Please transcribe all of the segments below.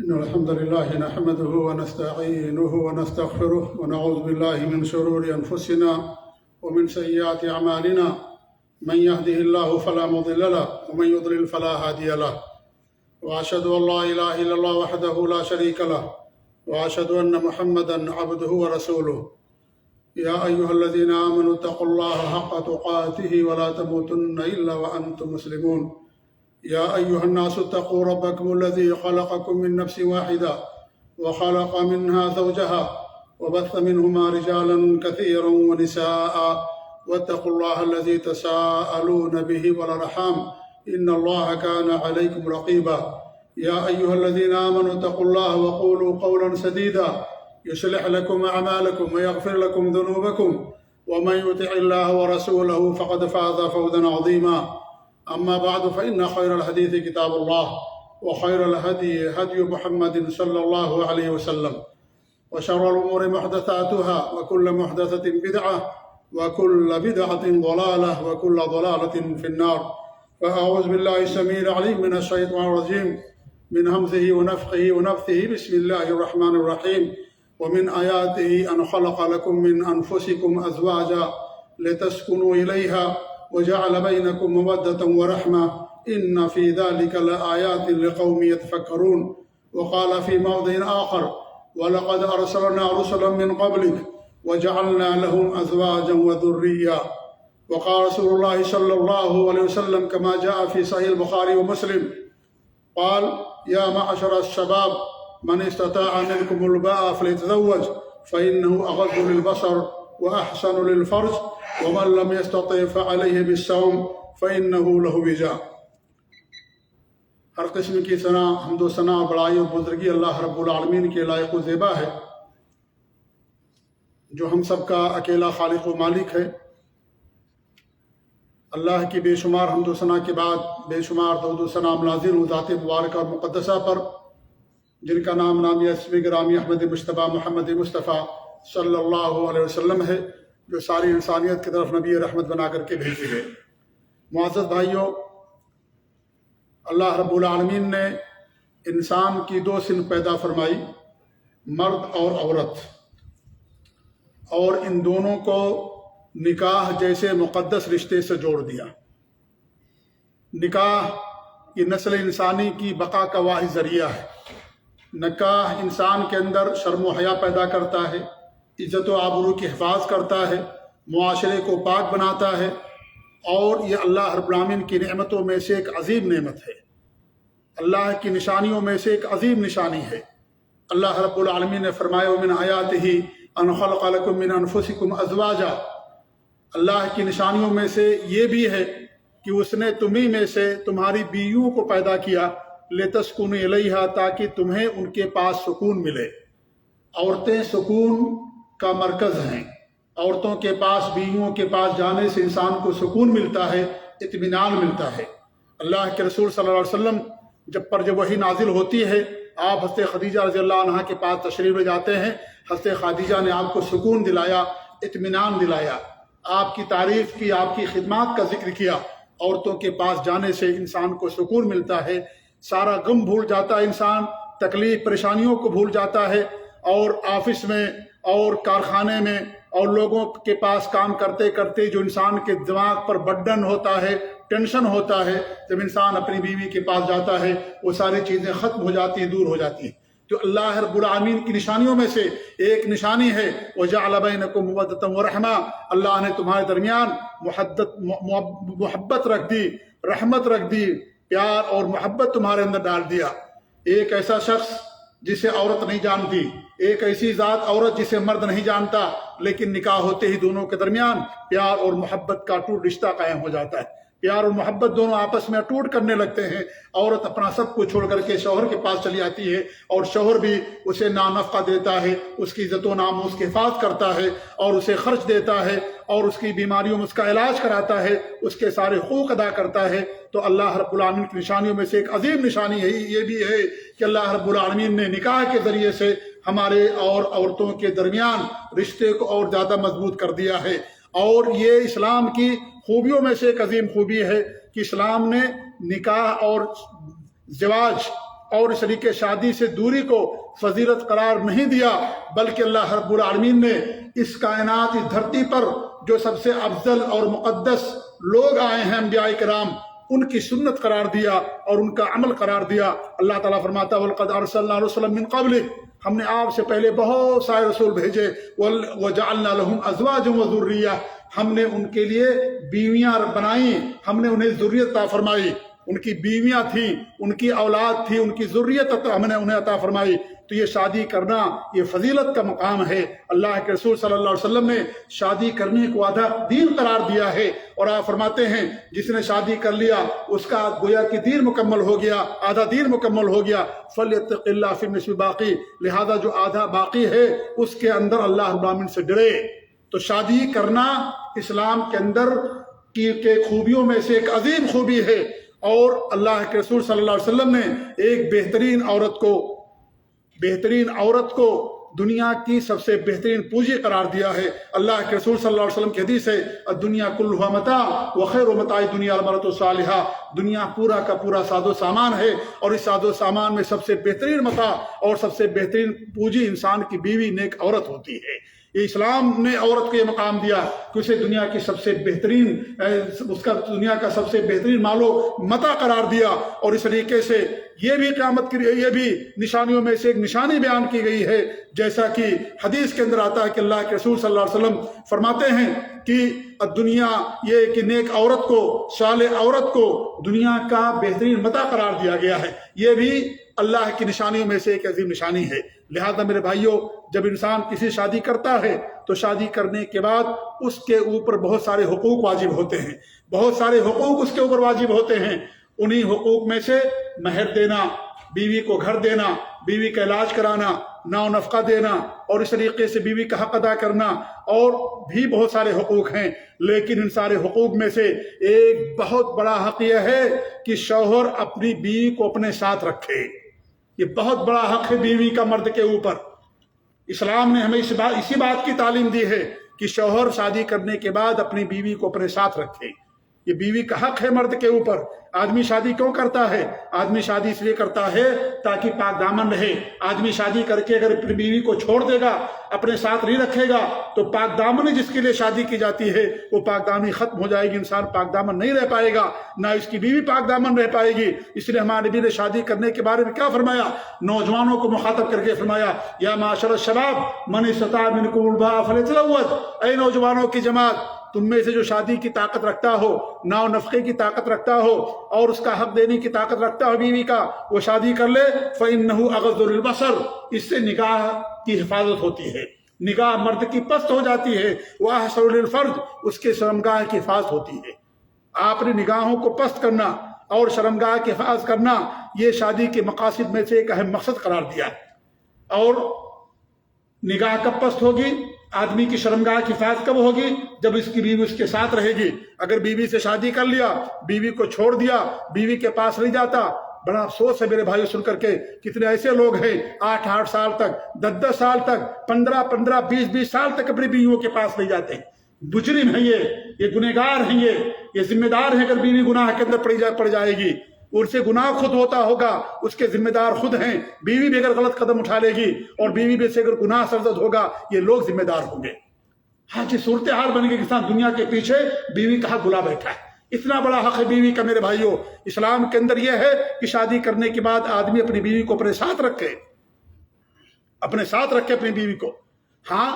إن الحمد لله نحمده ونستعينه ونستغفره ونعوذ بالله من شرور أنفسنا ومن سيئات أعمالنا من يهده الله فلا مضل له ومن يضلل فلا هادي له وأشهد أن لا إله إلا الله وحده لا شريك له وأشهد أن محمدا عبده ورسوله يا أيها الذين آمنوا اتقوا الله حق تقاته ولا تموتن إلا وأنتم مسلمون يا أيها الناس اتقوا ربكم الذي خلقكم من نفس واحدة وخلق منها زوجها وبث منهما رجالا كثيرا ونساء واتقوا الله الذي تساءلون به والأرحام إن الله كان عليكم رقيبا يا أيها الذين آمنوا اتقوا الله وقولوا قولا سديدا يصلح لكم أعمالكم ويغفر لكم ذنوبكم ومن يطع الله ورسوله فقد فاز فوزا عظيما أما بعد فإن خير الحديث كتاب الله وخير الهدي هدي محمد صلى الله عليه وسلم وشر الأمور محدثاتها وكل محدثة بدعة وكل بدعة ضلالة وكل ضلالة في النار فأعوذ بالله السميع العليم من الشيطان الرجيم من همزه ونفخه ونفثه بسم الله الرحمن الرحيم ومن آياته أن خلق لكم من أنفسكم أزواجا لتسكنوا إليها وجعل بينكم مودة ورحمة إن في ذلك لآيات لقوم يتفكرون وقال في موضع آخر ولقد أرسلنا رسلا من قبلك وجعلنا لهم أزواجا وذرية وقال رسول الله صلى الله عليه وسلم كما جاء في صحيح البخاري ومسلم قال يا معشر الشباب من استطاع منكم الباء فليتزوج فإنه أغض للبصر وأحسن للفرج ومن لم يستطع فعليه بالصوم فإنه له وجاء۔ ہر قسم کی ثنا حمد و ثنا بڑائی و بزرگی اللہ رب العالمین کے لائق و زیبا ہے جو ہم سب کا اکیلا خالق و مالک ہے۔ اللہ کی بے شمار حمد و ثنا کے بعد بے شمار درود و ثنا نازل ہو ذات مبارکہ اور مقدسہ پر جن کا نام نامی اسم گرامی احمد مجتبیٰ محمد مصطفیٰ صلی اللہ علیہ وسلم ہے جو ساری انسانیت کی طرف نبی رحمت بنا کر کے بھیجے گئے۔ معزز بھائیوں، اللہ رب العالمین نے انسان کی دو صنف پیدا فرمائی، مرد اور عورت، اور ان دونوں کو نکاح جیسے مقدس رشتے سے جوڑ دیا۔ نکاح یہ نسل انسانی کی بقا کا واحد ذریعہ ہے۔ نکاح انسان کے اندر شرم و حیا پیدا کرتا ہے، عزت و آبرو کی حفاظ کرتا ہے، معاشرے کو پاک بناتا ہے، اور یہ اللہ رب العالمین کی نعمتوں میں سے ایک عظیم نعمت ہے، اللہ کی نشانیوں میں سے ایک عظیم نشانی ہے۔ اللہ رب العالمین نے فرمایا وَمِنْ آیَاتِهِ أَنْ خَلَقَ لَكُم مِّنْ أَنفُسِكُمْ أَزْوَاجًا، اللہ کی نشانیوں میں سے یہ بھی ہے کہ اس نے تمہیں میں سے تمہاری بیویوں کو پیدا کیا لِتَسْكُنُوا إِلَيْهَا، تاکہ تمہیں ان کے پاس سکون ملے۔ عورتیں سکون کا مرکز ہیں۔ عورتوں کے پاس، بیویوں کے پاس جانے سے انسان کو سکون ملتا ہے، اطمینان ملتا ہے۔ اللہ کے رسول صلی اللہ علیہ وسلم جب وحی نازل ہوتی ہے آپ حضرت خدیجہ رضی اللہ عنہا کے پاس تشریف لے جاتے ہیں۔ حضرت خدیجہ نے آپ کو سکون دلایا، اطمینان دلایا، آپ کی تعریف کی، آپ کی خدمات کا ذکر کیا۔ عورتوں کے پاس جانے سے انسان کو سکون ملتا ہے، سارا غم بھول جاتا ہے، انسان تکلیف پریشانیوں کو بھول جاتا ہے، اور آفس میں اور کارخانے میں اور لوگوں کے پاس کام کرتے کرتے جو انسان کے دماغ پر برڈن ہوتا ہے، ٹینشن ہوتا ہے، جب انسان اپنی بیوی کے پاس جاتا ہے وہ ساری چیزیں ختم ہو جاتی ہیں، دور ہو جاتی ہیں۔ تو اللہ رب العالمین کی نشانیوں میں سے ایک نشانی ہے وَجَعَلَ بَيْنَكُم مَّوَدَّةً وَرَحْمَةً، اللہ نے تمہارے درمیان محبت رکھ دی، رحمت رکھ دی، پیار اور محبت تمہارے اندر ڈال دیا۔ ایک ایسا شخص جسے عورت نہیں جانتی، ایک ایسی ذات عورت جسے مرد نہیں جانتا، لیکن نکاح ہوتے ہی دونوں کے درمیان پیار اور محبت کا ٹوٹ رشتہ قائم ہو جاتا ہے۔ پیار اور محبت دونوں آپس میں ٹوٹ کرنے لگتے ہیں۔ عورت اپنا سب کچھ چھوڑ کر کے شوہر کے پاس چلی آتی ہے، اور شوہر بھی اسے نانفقہ دیتا ہے، اس کی عزت و ناموس کی حفاظت کرتا ہے، اور اسے خرچ دیتا ہے، اور اس کی بیماریوں میں اس کا علاج کراتا ہے، اس کے سارے حقوق ادا کرتا ہے۔ تو اللہ رب العالمین کی نشانیوں میں سے ایک عظیم نشانی ہے یہ بھی ہے کہ اللہ رب العالمین نے نکاح کے ذریعے سے ہمارے اور عورتوں کے درمیان رشتے کو اور زیادہ مضبوط کر دیا ہے۔ اور یہ اسلام کی خوبیوں میں سے ایک عظیم خوبی ہے کہ اسلام نے نکاح اور زواج اور اس طریقے شادی سے دوری کو فضیلت قرار نہیں دیا، بلکہ اللہ رب العالمین نے اس کائنات، اس دھرتی پر جو سب سے افضل اور مقدس لوگ آئے ہیں انبیاء کرام، ان کی سنت قرار دیا اور ان کا عمل قرار دیا۔ اللہ تعالیٰ فرماتا ہے وَلَقَدْ أَرْسَلْنَا رُسُلًا مِّن قَبْلِكَ، ہم نے آپ سے پہلے بہت سارے رسول بھیجے، وَجَعَلْنَا لَهُمْ أَزْوَاجًا وَذُرِّيَّةً، ہم نے ان کے لیے بیویاں بنائیں، ہم نے انہیں ذریت عطا فرمائی، ان کی بیویاں تھیں، ان کی اولاد تھی، ان کی ذریت ہم نے انہیں عطا فرمائی۔ تو یہ شادی کرنا یہ فضیلت کا مقام ہے۔ اللہ کے رسول صلی اللہ علیہ وسلم نے شادی کرنے کو آدھا دین قرار دیا ہے، اور آپ فرماتے ہیں جس نے شادی کر لیا اس کا گویا کہ دین مکمل ہو گیا، آدھا دین مکمل ہو گیا۔ فَلْيَتَّقِ اللَّهَ فِي النِّصْفِ باقی، لہذا جو آدھا باقی ہے اس کے اندر اللہ رب العالمین سے ڈرے۔ تو شادی کرنا اسلام کے اندر کی خوبیوں میں سے ایک عظیم خوبی ہے، اور اللہ کے رسول صلی اللہ علیہ وسلم نے ایک بہترین عورت کو دنیا کی سب سے بہترین پونجی قرار دیا ہے۔ اللہ کے رسول صلی اللہ علیہ وسلم کی حدیث ہے الدنیا کلھا متاع وخیر متاع الدنیا المرأۃ الصالحہ، دنیا پورا کا پورا ساز و سامان ہے، اور اس ساز و سامان میں سب سے بہترین متاع اور سب سے بہترین پونجی انسان کی بیوی نیک عورت ہوتی ہے۔ یہ اسلام نے عورت کو یہ مقام دیا کہ اسے دنیا کی سب سے بہترین دنیا کا سب سے بہترین مال و متاع قرار دیا، اور اس طریقے سے یہ بھی قیامت کی یہ بھی نشانیوں میں سے ایک نشانی بیان کی گئی ہے، جیسا کہ حدیث کے اندر آتا ہے کہ اللہ کے رسول صلی اللہ علیہ وسلم فرماتے ہیں کہ دنیا یہ کہ نیک عورت کو، صالح عورت کو دنیا کا بہترین متاع قرار دیا گیا ہے۔ یہ بھی اللہ کی نشانیوں میں سے ایک عظیم نشانی ہے۔ لہذا میرے بھائیوں، جب انسان کسی شادی کرتا ہے تو شادی کرنے کے بعد اس کے اوپر بہت سارے حقوق واجب ہوتے ہیں، بہت سارے حقوق اس کے اوپر واجب ہوتے ہیں۔ انہی حقوق میں سے مہر دینا، بیوی کو گھر دینا، بیوی کا علاج کرانا، ناو نفقہ دینا، اور اس طریقے سے بیوی کا حق ادا کرنا، اور بھی بہت سارے حقوق ہیں۔ لیکن ان سارے حقوق میں سے ایک بہت بڑا حق یہ ہے کہ شوہر اپنی بیوی کو اپنے ساتھ رکھے۔ یہ بہت بڑا حق ہے بیوی کا مرد کے اوپر۔ اسلام نے ہمیں اسی بات کی تعلیم دی ہے کہ شوہر شادی کرنے کے بعد اپنی بیوی کو اپنے ساتھ رکھے۔ یہ بیوی کا حق ہے مرد کے اوپر۔ آدمی شادی کیوں کرتا ہے؟ آدمی شادی اس لیے کرتا ہے تاکہ پاک دامن رہے۔ آدمی شادی کر کے اگر اپنی بیوی کو چھوڑ دے گا، اپنے ساتھ نہیں رکھے گا، تو پاک دامنی جس کے لیے شادی کی جاتی ہے وہ پاک دامنی ختم ہو جائے گی، انسان پاک دامن نہیں رہ پائے گا، نہ اس کی بیوی پاک دامن رہ پائے گی۔ اس لیے ہمارے نبی نے شادی کرنے کے بارے میں کیا فرمایا؟ نوجوانوں کو مخاطب کر کے فرمایا یا معاشر الشباب من استطاع منکم الباء فلیتزوج، اے نوجوانوں کی جماعت، تم میں سے جو شادی کی طاقت رکھتا ہو، ناو نفقے کی طاقت رکھتا ہو، اور اس کا حق دینے کی طاقت رکھتا ہو بیوی کا، وہ شادی کر لے۔ فَإِنَّهُ أَغَضُّ لِلْبَصَرِ، اس سے نگاہ کی حفاظت ہوتی ہے، نگاہ مرد کی پست ہو جاتی ہے۔ وَأَحْسَنُ لِلْفَرْجِ، اس کے شرمگاہ کی حفاظت ہوتی ہے۔ آپ نے نگاہوں کو پست کرنا اور شرمگاہ کی حفاظت کرنا یہ شادی کے مقاصد میں سے ایک اہم مقصد قرار دیا ہے۔ اور نگاہ کب پست ہوگی؟ آدمی کی شرمگاہ کی حفاظت کب ہوگی؟ جب اس کی بیوی اس کے ساتھ رہے گی۔ اگر بیوی سے شادی کر لیا، بیوی کو چھوڑ دیا، بیوی کے پاس نہیں جاتا، بڑا افسوس ہے میرے بھائی سن کر کے، کتنے ایسے لوگ ہیں 8 سال تک، 10 سال تک، 15 20 سال تک اپنی بیویوں کے پاس نہیں جاتے۔ مجرم ہیں یہ گنہگار ہیں، یہ ذمہ دار ہیں۔ اگر بیوی گناہ کے اندر پڑ جائے گی، ان سے گناہ خود ہوتا ہوگا، اس کے ذمہ دار خود ہیں۔ بیوی بھی اگر غلط قدم اٹھا لے گی اور بیوی بھی سے اگر گناہ سرزد ہوگا، یہ لوگ ذمہ دار ہوں گے۔ آج یہ صورتحال بن گئی، انسان دنیا کے پیچھے بیوی کا حق بلا بیٹھا ہے۔ اتنا بڑا حق ہے بیوی کا میرے بھائیوں۔ اسلام کے اندر یہ ہے کہ شادی کرنے کے بعد آدمی اپنی بیوی کو اپنے ساتھ رکھے، اپنی بیوی کو۔ ہاں،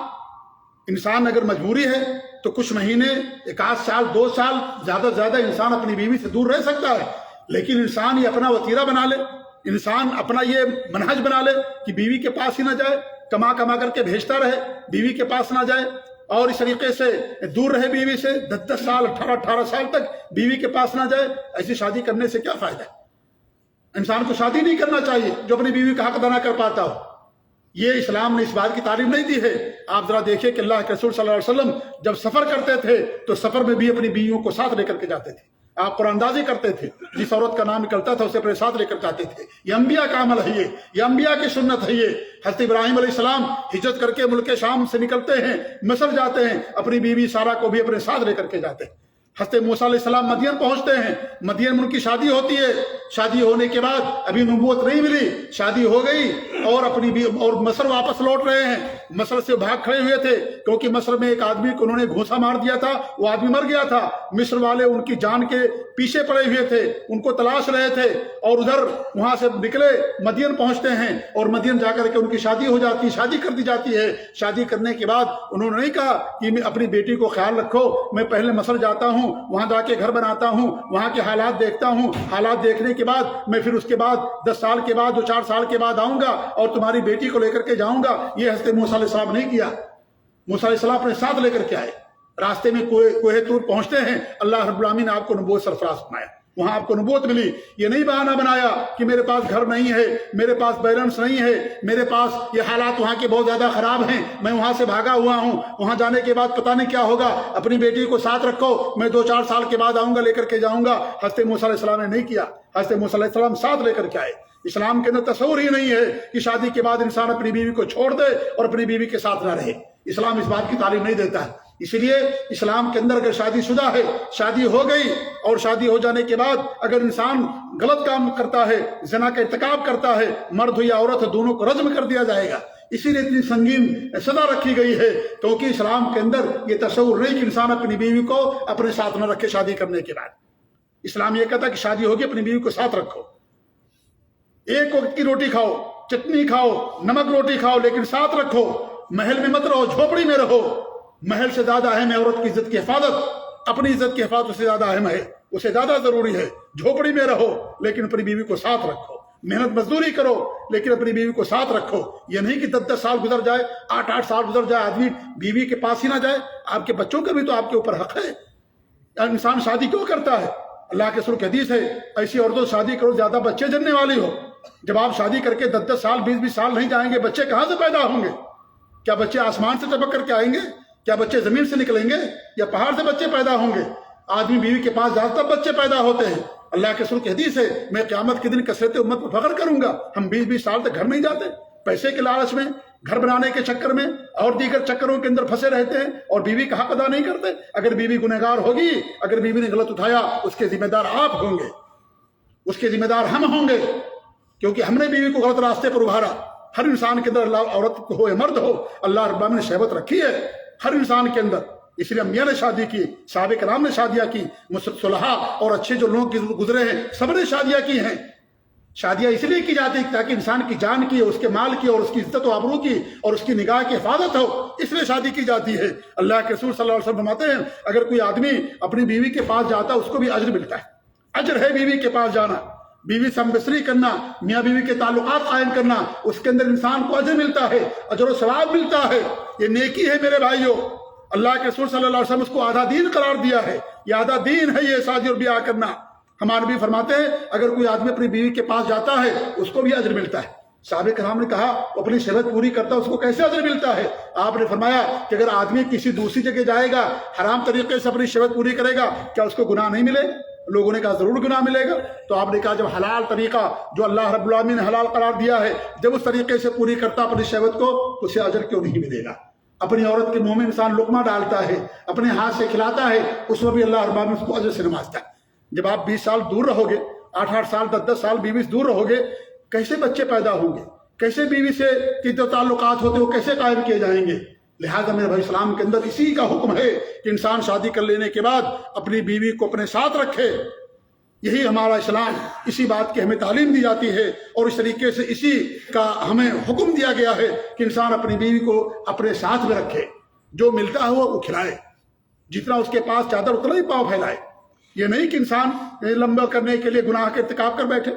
انسان اگر مجبوری ہے تو کچھ مہینے، 1 سال 2 سال زیادہ سے زیادہ انسان اپنی بیوی سے دور رہ سکتا ہے، لیکن انسان یہ اپنا وتیرہ بنا لے، انسان اپنا یہ منہج بنا لے کہ بیوی کے پاس ہی نہ جائے، کما کر کے بھیجتا رہے، بیوی کے پاس نہ جائے، اور اس طریقے سے دور رہے بیوی سے 10 سال 18 سال تک بیوی کے پاس نہ جائے۔ ایسی شادی کرنے سے کیا فائدہ ہے؟ انسان کو شادی نہیں کرنا چاہیے جو اپنی بیوی کا حق ادا نہ کر پاتا ہو۔ یہ اسلام نے اس بات کی تعلیم نہیں دی ہے۔ آپ ذرا دیکھیں کہ اللہ کے رسول صلی اللہ علیہ وسلم جب سفر کرتے تھے تو سفر میں بھی اپنی بیویوں کو ساتھ لے کر کے جاتے تھے۔ آپ قرآن اندازی کرتے تھے، جس عورت کا نام نکلتا تھا اسے اپنے ساتھ لے کر جاتے تھے۔ یہ انبیاء کا عمل ہے، یہ انبیاء کی سنت ہے۔ یہ حضرت ابراہیم علیہ السلام ہجرت کر کے ملک شام سے نکلتے ہیں، مصر جاتے ہیں، اپنی بیوی سارہ کو بھی اپنے ساتھ لے کر کے جاتے ہیں۔ حضرت موسیٰ علیہ السلام مدین پہنچتے ہیں، مدین میں ان کی شادی ہوتی ہے، شادی ہونے کے بعد ابھی نبوت نہیں ملی، شادی ہو گئی اور اور مصر واپس لوٹ رہے ہیں، مصر سے بھاگ کھڑے ہوئے تھے کیونکہ مصر میں ایک آدمی کو انہوں نے گھونسا مار دیا تھا، وہ آدمی مر گیا تھا، مصر والے ان کی جان کے پیچھے پڑے ہوئے تھے، ان کو تلاش رہے تھے، اور ادھر وہاں سے نکلے مدین پہنچتے ہیں اور مدین جا کر کے ان کی شادی ہو جاتی ہے، شادی کر دی جاتی ہے۔ شادی کرنے کے بعد انہوں نے نہیں کہا کہ میں اپنی بیٹی کو خیال رکھو، میں پہلے مصر جاتا ہوں، وہاں جا کے گھر بناتا ہوں، وہاں کے حالات دیکھتا ہوں، حالات دیکھنے کے بعد میں پھر اس کے بعد 10 سال کے بعد 4 سال کے بعد آؤں گا اور تمہاری بیٹی کو لے کر کے جاؤں گا۔ یہ حضرت موسیٰ علیہ السلام نہیں کیا، موسیٰ علیہ السلام اپنے ساتھ لے کر کے آئے، راستے میں کوہ طور پہنچتے ہیں، اللہ رب العالمین نے آپ کو نبوت سرفراز فرمایا، وہاں آپ کو نبوت ملی۔ یہ نہیں بہانہ بنایا کہ میرے پاس گھر نہیں ہے، میرے پاس بیلنس نہیں ہے، میرے پاس یہ حالات وہاں کے بہت زیادہ خراب ہیں، میں وہاں سے بھاگا ہوا ہوں، وہاں جانے کے بعد پتہ نہیں کیا ہوگا، اپنی بیٹی کو ساتھ رکھو، میں 2-4 سال کے بعد آؤں گا، لے کر کے جاؤں گا۔ حضرت موسیٰ علیہ السلام نے نہیں کیا، حضرت موسیٰ علیہ السلام ساتھ لے کر کے آئے۔ اسلام کے اندر تصور ہی نہیں ہے کہ شادی کے بعد انسان اپنی بیوی کو چھوڑ دے اور اپنی بیوی کے ساتھ نہ رہے، اسلام اس بات کی تعلیم نہیں دیتا ہے۔ اسی لیے اسلام کے اندر اگر شادی شدہ ہے، شادی ہو گئی اور شادی ہو جانے کے بعد اگر انسان غلط کام کرتا ہے، زنا کا ارتکاب کرتا ہے، مرد ہو یا عورت ہو، دونوں کو رجم کر دیا جائے گا۔ اسی لیے اتنی سنگین سزا رکھی گئی ہے کیونکہ اسلام کے اندر یہ تصور نہیں کہ انسان اپنی بیوی کو اپنے ساتھ نہ رکھے شادی کرنے کے بعد۔ اسلام یہ کہتا ہے کہ شادی ہوگی اپنی بیوی کو ساتھ رکھو، ایک وقت کی روٹی کھاؤ، چٹنی کھاؤ، نمک روٹی کھاؤ، لیکن ساتھ رکھو، محل میں مت رہو، جھوپڑی میں رہو۔ محل سے زیادہ اہم ہے عورت کی عزت کی حفاظت، اپنی عزت کی حفاظت سے زیادہ اہم ہے، اسے زیادہ ضروری ہے۔ جھوپڑی میں رہو لیکن اپنی بیوی کو ساتھ رکھو، محنت مزدوری کرو لیکن اپنی بیوی کو ساتھ رکھو۔ یہ نہیں کہ 10-10 سال گزر جائے، 8-8 سال گزر جائے، آدمی بیوی کے پاس ہی نہ جائے۔ آپ کے بچوں کا بھی تو آپ کے اوپر حق ہے۔ انسان شادی کیوں کرتا ہے؟ اللہ کے رسول کی حدیث ہے، ایسی عورتوں سے شادی کرو زیادہ بچے جننے والی ہو۔ جب آپ شادی کر کے 10-10 سال 20-20 سال نہیں جائیں گے، بچے کہاں سے پیدا ہوں گے؟ کیا بچے آسمان سے ٹپک کر کے آئیں گے؟ کیا بچے زمین سے نکلیں گے یا پہاڑ سے بچے پیدا ہوں گے؟ آدمی بیوی کے پاس جاتا تب بچے پیدا ہوتے ہیں۔ اللہ کے رسول کی حدیث ہے، میں قیامت کے دن کثرت امت پر فخر کروں گا۔ ہم 20-20 سال تک گھر نہیں جاتے، پیسے کے لالچ میں، گھر بنانے کے چکر میں اور دیگر چکروں کے اندر پھنسے رہتے ہیں اور بیوی کا حق ادا نہیں کرتے۔ اگر بیوی گنہگار ہوگی، اگر بیوی نے غلط اٹھایا، اس کے ذمہ دار آپ ہوں گے، اس کے ذمہ دار ہم ہوں گے، کیونکہ ہم نے بیوی کو غلط راستے پر ابھارا۔ ہر انسان کے اندر، اللہ عورت ہو یا مرد ہو، اللہ رب العالمین نے شہوت رکھی ہے ہر انسان کے اندر۔ اس لیے انبیاء نے شادی کی، صحابہ کرام نے شادیاں کی، صلحاء اور اچھے جو لوگ گزرے ہیں سب نے شادیاں کی ہیں۔ شادیاں اس لیے کی جاتی ہیں تاکہ انسان کی جان کی، اس کے مال کی اور اس کی عزت و آبرو کی اور اس کی نگاہ کی حفاظت ہو، اس لیے شادی کی جاتی ہے۔ اللہ کے رسول صلی اللہ علیہ وسلم فرماتے ہیں، اگر کوئی آدمی اپنی بیوی کے پاس جاتا ہے اس کو بھی اجر ملتا ہے۔ اجر ہے بیوی کے پاس جانا، بیوی سے ہمبستری کرنا، میاں بیوی کے تعلقات قائم کرنا، اس کے اندر انسان کو اجر ملتا ہے، اجر و ثواب ملتا ہے۔ یہ نیکی ہے میرے بھائیوں۔ اللہ کے رسول صلی اللہ علیہ وسلم اس کو آدھا دین قرار دیا ہے، یہ آدھا دین ہے، یہ شادی اور بیاہ کرنا۔ ہمارے نبی فرماتے ہیں اگر کوئی آدمی اپنی بیوی کے پاس جاتا ہے اس کو بھی اجر ملتا ہے۔ صحابہ کرام نے کہا وہ اپنی شہوت پوری کرتا ہے اس کو کیسے اجر ملتا ہے؟ آپ نے فرمایا کہ اگر آدمی کسی دوسری جگہ جائے گا، حرام طریقے سے اپنی شہوت پوری کرے گا، کیا اس کو گناہ نہیں ملے؟ لوگوں نے کہا ضرور گناہ ملے گا۔ تو آپ نے کہا جب حلال طریقہ جو اللہ رب العالمین نے حلال قرار دیا ہے، جب اس طریقے سے پوری کرتا اپنی شہوت کو، اسے اجر کیوں نہیں ملے گا؟ اپنی عورت کے منہ میں انسان لقمہ ڈالتا ہے، اپنے ہاتھ سے کھلاتا ہے، اس میں بھی اللہ رب العالمین اس کو اجر سے نوازتا ہے۔ جب آپ 20 سال دور رہو گے، 8-8 سال 10-10 سال بیوی سے دور رہو گے، کیسے بچے پیدا ہوں گے؟ کیسے بیوی سے کی جو تعلقات ہوتے ہیں وہ کیسے قائم کیے جائیں گے؟ لہٰذا میرے بھائی اسلام کے اندر اسی کا حکم ہے کہ انسان شادی کر لینے کے بعد اپنی بیوی کو اپنے ساتھ رکھے۔ یہی ہمارا اسلام، اسی بات کی ہمیں تعلیم دی جاتی ہے اور اس طریقے سے اسی کا ہمیں حکم دیا گیا ہے کہ انسان اپنی بیوی کو اپنے ساتھ میں رکھے، جو ملتا ہے وہ کھلائے، جتنا اس کے پاس چادر اتنا ہی پاؤں پھیلائے۔ یہ نہیں کہ انسان لمبا کرنے کے لیے گناہ کا ارتکاب کر بیٹھے۔